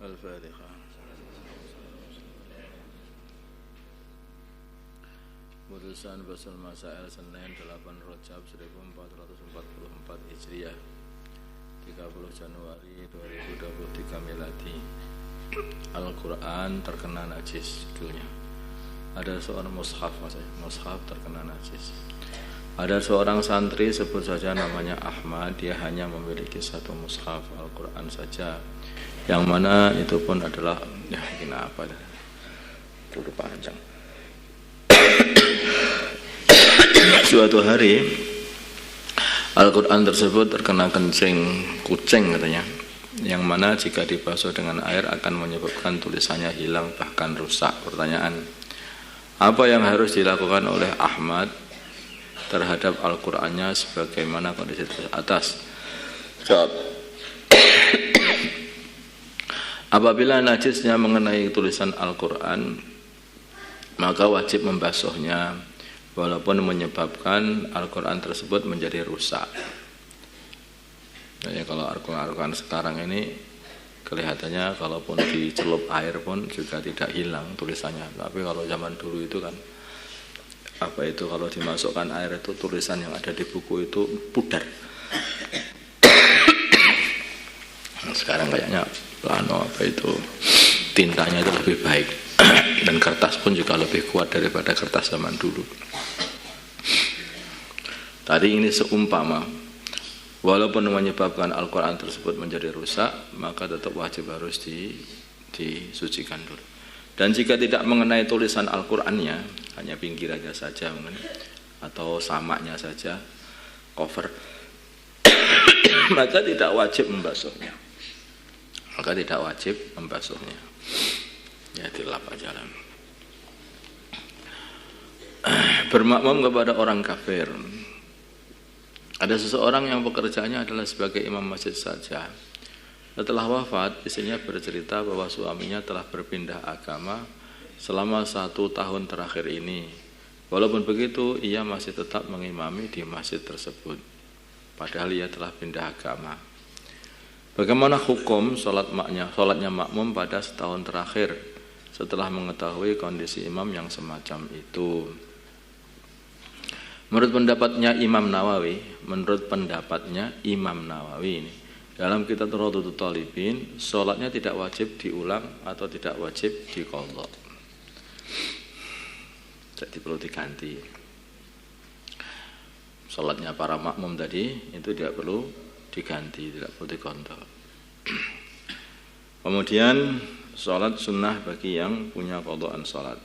Al-Fatihah. Putusan Basul Masail Senin 8 Rajab 1444 Hijriah 30 Januari 2023 Miladi. Al-Quran terkena najis judulnya. Ada seorang mushaf terkena najis. Ada seorang santri, sebut saja namanya Ahmad. Dia hanya memiliki satu mushaf Al-Quran saja, yang mana itu pun adalah ini apa dah? Kudu panjang. Suatu hari Al-Quran tersebut terkena kencing kucing katanya, yang mana jika dibasuh dengan air akan menyebabkan tulisannya hilang bahkan rusak. Pertanyaan, apa yang harus dilakukan oleh Ahmad terhadap Al-Qur'annya sebagaimana kondisi atas? Jawab. Apabila najisnya mengenai tulisan Al-Quran, maka wajib membasuhnya, walaupun menyebabkan Al-Quran tersebut menjadi rusak. Jadi kalau Al-Quran sekarang ini kelihatannya kalaupun dicelup air pun juga tidak hilang tulisannya. Tapi kalau zaman dulu itu kan kalau dimasukkan air itu tulisan yang ada di buku itu pudar. Sekarang kayaknya tintanya itu lebih baik dan kertas pun juga lebih kuat daripada kertas zaman dulu. Tadi ini seumpama walaupun menyebabkan Al-Quran tersebut menjadi rusak, maka tetap wajib harus disucikan dulu. Dan jika tidak mengenai tulisan Al-Qurannya, hanya pinggirannya saja atau samaknya saja, cover, maka tidak wajib membasuhnya. Ya dilap aja lah. Bermakmum kepada orang kafir. Ada seseorang yang pekerjaannya adalah sebagai imam masjid saja. Setelah wafat, istrinya bercerita bahwa suaminya telah berpindah agama selama 1 tahun terakhir ini. Walaupun begitu, ia masih tetap mengimami di masjid tersebut, padahal ia telah pindah agama. Bagaimana hukum sholatnya makmum pada setahun terakhir setelah mengetahui kondisi imam yang semacam itu? Menurut pendapatnya Imam Nawawi ini, dalam kitab Radhatul Talibin, sholatnya tidak wajib diulang atau tidak wajib diqadha. Jadi perlu diganti. Sholatnya para makmum tadi itu tidak perlu diganti, tidak perlu diqadha. Kemudian sholat sunnah bagi yang punya qadhaan sholat.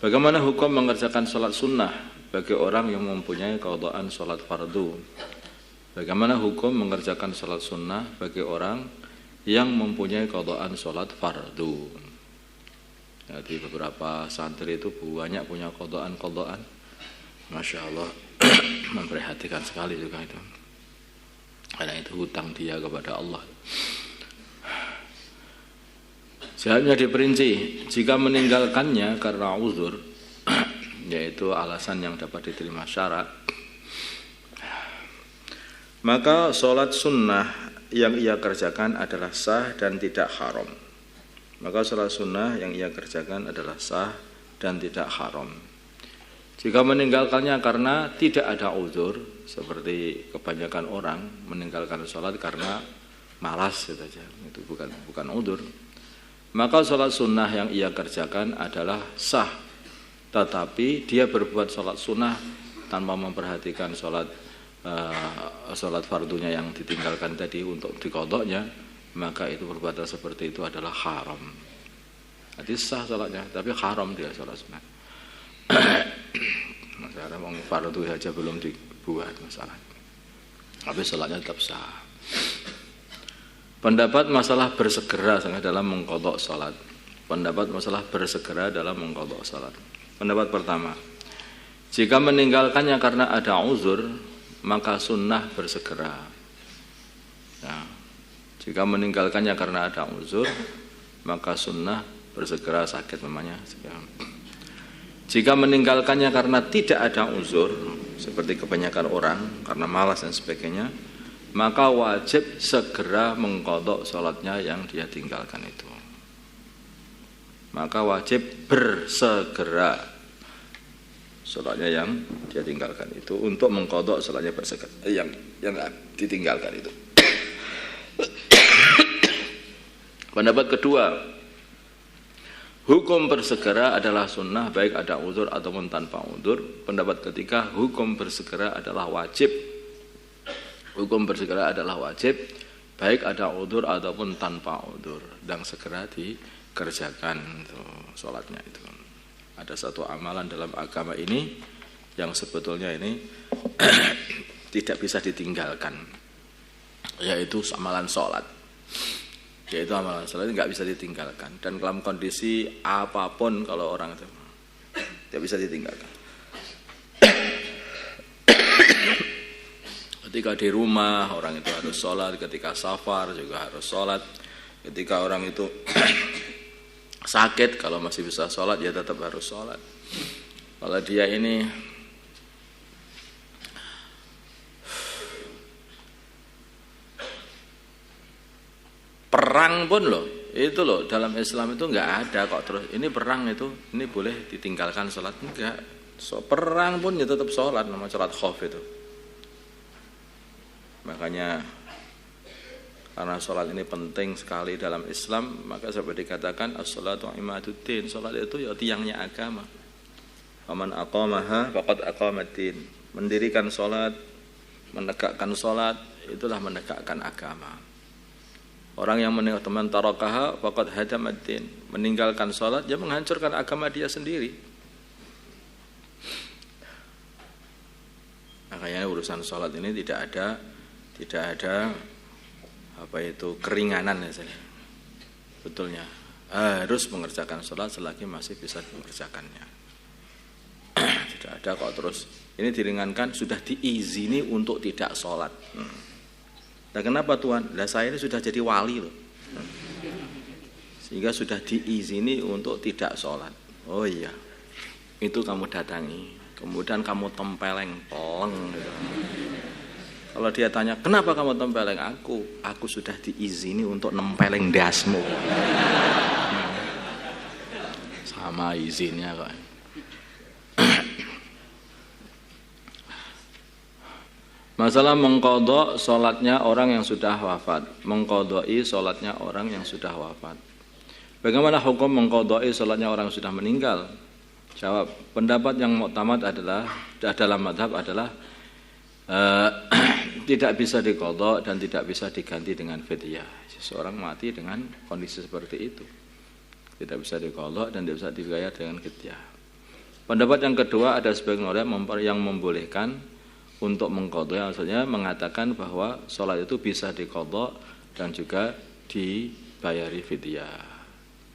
Bagaimana hukum mengerjakan sholat sunnah bagi orang yang mempunyai qadhaan sholat fardu? Bagaimana hukum mengerjakan sholat sunnah bagi orang yang mempunyai qadhaan sholat fardu? Jadi beberapa santri itu banyak punya qadhaan. Masya Allah, memperhatikan sekali juga itu. Karena itu hutang dia kepada Allah. Selanjutnya diperinci, jika meninggalkannya karena uzur, yaitu alasan yang dapat diterima syarat, maka sholat sunnah yang ia kerjakan adalah sah dan tidak haram. Jika meninggalkannya karena tidak ada uzur, seperti kebanyakan orang meninggalkan sholat karena malas saja, itu bukan uzur, maka sholat sunnah yang ia kerjakan adalah sah. Tetapi dia berbuat sholat sunnah tanpa memperhatikan sholat fardunya yang ditinggalkan tadi untuk diqadhanya, maka itu perbuatan seperti itu adalah haram. Jadi sah sholatnya, tapi haram dia sholat sunnah. Masalah mau fardu saja belum dibuat masalah, tapi sholatnya tetap sah. Pendapat masalah bersegera dalam mengqadha sholat. Pendapat pertama, jika meninggalkannya karena ada uzur, maka sunnah bersegera. Jika meninggalkannya karena ada uzur, maka sunnah bersegera, sakit namanya. Jika meninggalkannya karena tidak ada uzur, seperti kebanyakan orang karena malas dan sebagainya, maka wajib segera mengqadha salatnya yang dia tinggalkan itu. Maka wajib bersegera salatnya yang dia tinggalkan itu untuk mengqadha salatnya bersegera yang ditinggalkan itu. Pendapat kedua, hukum bersegera adalah sunnah baik ada uzur ataupun tanpa uzur. Pendapat ketiga, hukum bersegera adalah wajib. Hukum bersegera adalah wajib baik ada uzur ataupun tanpa uzur dan segera dikerjakan itu, sholatnya itu. Ada satu amalan dalam agama ini yang sebetulnya ini tidak bisa ditinggalkan, yaitu amalan sholat. Yaitu amalan sholat nggak bisa ditinggalkan, dan dalam kondisi apapun kalau orang itu tidak bisa ditinggalkan. Ketika di rumah orang itu harus sholat, ketika safar juga harus sholat, ketika orang itu sakit kalau masih bisa sholat ya tetap harus sholat. Kalau dia ini perang pun loh, itu loh dalam Islam itu nggak ada kok terus ini perang itu ini boleh ditinggalkan sholat, enggak. Perang pun ya tetap sholat, nama sholat khauf itu. Makanya karena sholat ini penting sekali dalam Islam, maka seperti dikatakan as-sholatu imaduddin, sholat itu ya tiangnya agama. Faman aqamaha faqad aqamaddin. Mendirikan sholat, menegakkan sholat, itulah menegakkan agama. Orang yang teman tarakaha faqad hadamaddin, meninggalkan sholat dia menghancurkan agama dia sendiri. Makanya urusan sholat ini tidak ada apa itu keringanan ya saya. Betulnya harus mengerjakan sholat selagi masih bisa mengerjakannya. Tidak ada kok terus ini diringankan sudah diizini untuk tidak sholat. Nah kenapa Tuhan? Lah saya ini sudah jadi wali loh, sehingga sudah diizini untuk tidak sholat. Oh iya, itu kamu datangi, kemudian kamu tempeleng peleng gitu. Kalau dia tanya, kenapa kamu tempeleng aku? Aku sudah diizini untuk nempeleng dasmu. Sama izinnya kok. Masalah mengqadha sholatnya orang yang sudah wafat. Mengqadha'i sholatnya orang yang sudah wafat. Bagaimana hukum mengqadha'i sholatnya orang yang sudah meninggal? Jawab, pendapat yang mu'tamad adalah dalam mazhab adalah tidak bisa diqadha dan tidak bisa diganti dengan fidyah. Seseorang mati dengan kondisi seperti itu tidak bisa diqadha dan tidak bisa dibayar dengan fidyah. Pendapat yang kedua ada sebagian orang yang membolehkan untuk mengqadha, maksudnya mengatakan bahwa sholat itu bisa diqadha dan juga dibayari fidyah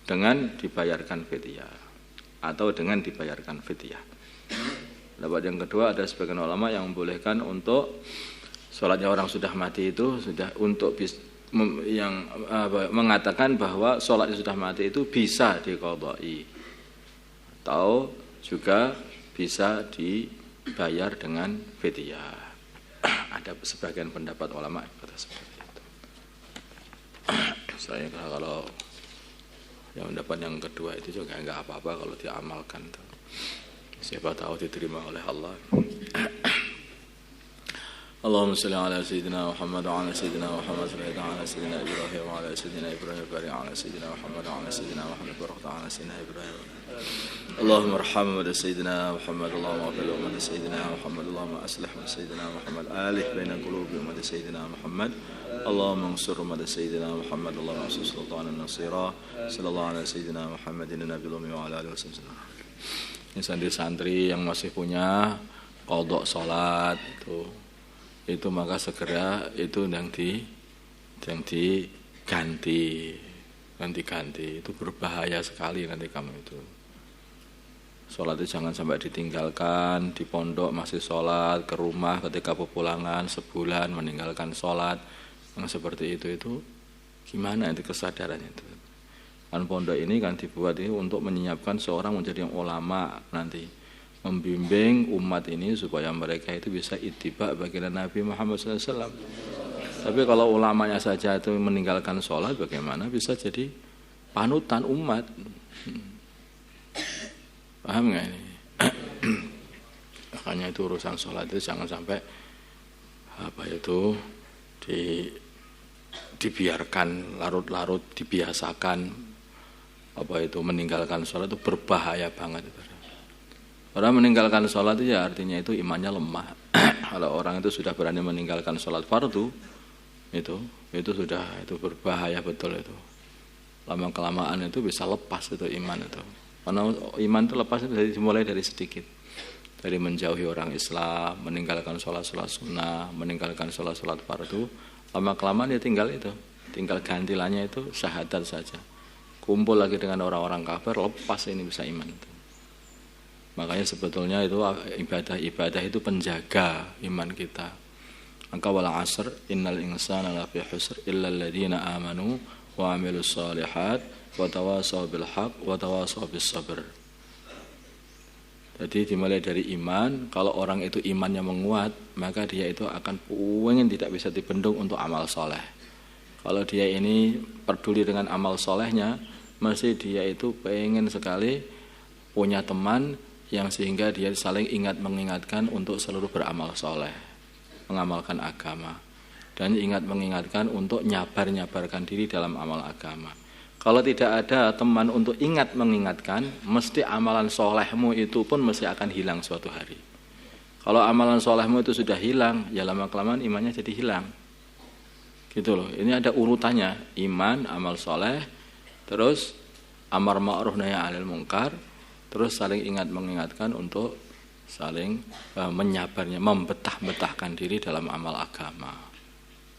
dengan dibayarkan fidyah atau dengan dibayarkan fidyah. Pendapat yang kedua ada sebagian ulama yang membolehkan untuk sholatnya orang sudah mati itu sudah untuk yang mengatakan bahwa sholatnya sudah mati itu bisa diqadha'i atau juga bisa dibayar dengan fidyah. Ada sebagian pendapat ulama seperti itu. Saya kalau yang pendapat yang kedua itu juga enggak apa-apa kalau diamalkan tuh. Siapa tahu diterima oleh Allah. Allahumma shalli ala sayyidina Muhammad wa ala sayyidina Muhammad wa ala sayyidina Ibrahim wa ala sayyidina Ibrahim wa ala sayyidina Muhammad wa ala sayyidina Muhammad wa ala sayyidina Ibrahim. Allahumma arham wa sayyidina Muhammad, Allahumma afil wa sayyidina Muhammad, Allahumma aslih wa sayyidina Muhammad, alih baina qulubi wa sayyidina Muhammad. Allahumma ansur wa sayyidina Muhammad, Allahumma ansur sultanan nasira. Sallallahu ala sayyidina Muhammadin nabiyil ummi wa ala alihi wasallam. Ini santri-santri yang masih punya qadha salat itu maka segera itu yang diganti itu berbahaya sekali nanti kamu itu. Salat itu jangan sampai ditinggalkan, di pondok masih salat, ke rumah ketika pepulangan sebulan meninggalkan salat. Yang seperti itu gimana itu kesadarannya itu? Kan pondok ini kan dibuat ini untuk menyiapkan seorang menjadi ulama nanti, membimbing umat ini supaya mereka itu bisa ittiba baginda Nabi Muhammad SAW. Tapi kalau ulamanya saja itu meninggalkan sholat, bagaimana bisa jadi panutan umat? Paham nggak ini? Makanya itu urusan sholat itu jangan sampai dibiarkan larut-larut, dibiasakan meninggalkan sholat itu berbahaya banget. Orang meninggalkan sholat itu ya artinya itu imannya lemah. Kalau orang itu sudah berani meninggalkan sholat fardu, itu sudah berbahaya betul itu. Lama kelamaan itu bisa lepas itu iman itu. Karena iman itu lepas itu dimulai dari sedikit, dari menjauhi orang Islam, meninggalkan sholat sunnah, meninggalkan sholat fardu. Lama kelamaan dia tinggal gantilannya itu syahadat saja. Kumpul lagi dengan orang-orang kafir, lepas ini bisa iman itu. Makanya sebetulnya itu ibadah itu penjaga iman kita. Maka wal 'asr innal insana lafi khusr illa alladziina aamanu wa 'amilus shalihat wa tawashaw bil haqq wa tawashaw bis sabr. Jadi dimulai dari iman. Kalau orang itu imannya menguat, maka dia itu akan tidak bisa dibendung untuk amal soleh. Kalau dia ini peduli dengan amal solehnya, mesti dia itu pengen sekali punya teman yang sehingga dia saling mengingatkan untuk selalu beramal soleh, mengamalkan agama, dan mengingatkan untuk nyabarkan diri dalam amal agama. Kalau tidak ada teman untuk mengingatkan, mesti amalan solehmu itu pun mesti akan hilang suatu hari. Kalau amalan solehmu itu sudah hilang, ya lama-kelamaan imannya jadi hilang. Gitu loh. Ini ada urutannya, iman, amal soleh, terus amar ma'ruf nahi 'anil munkar, terus saling mengingatkan untuk saling membetah-betahkan diri dalam amal agama.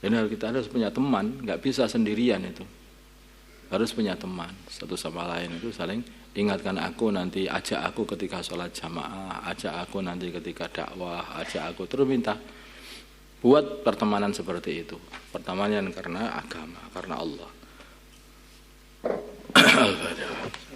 Ini kita harus punya teman, nggak bisa sendirian itu. Harus punya teman, satu sama lain itu saling ingatkan aku nanti, ajak aku ketika sholat jamaah, ajak aku nanti ketika dakwah, ajak aku, terus minta. Buat pertemanan seperti itu, pertemanan karena agama, karena Allah. Al-Fatihah.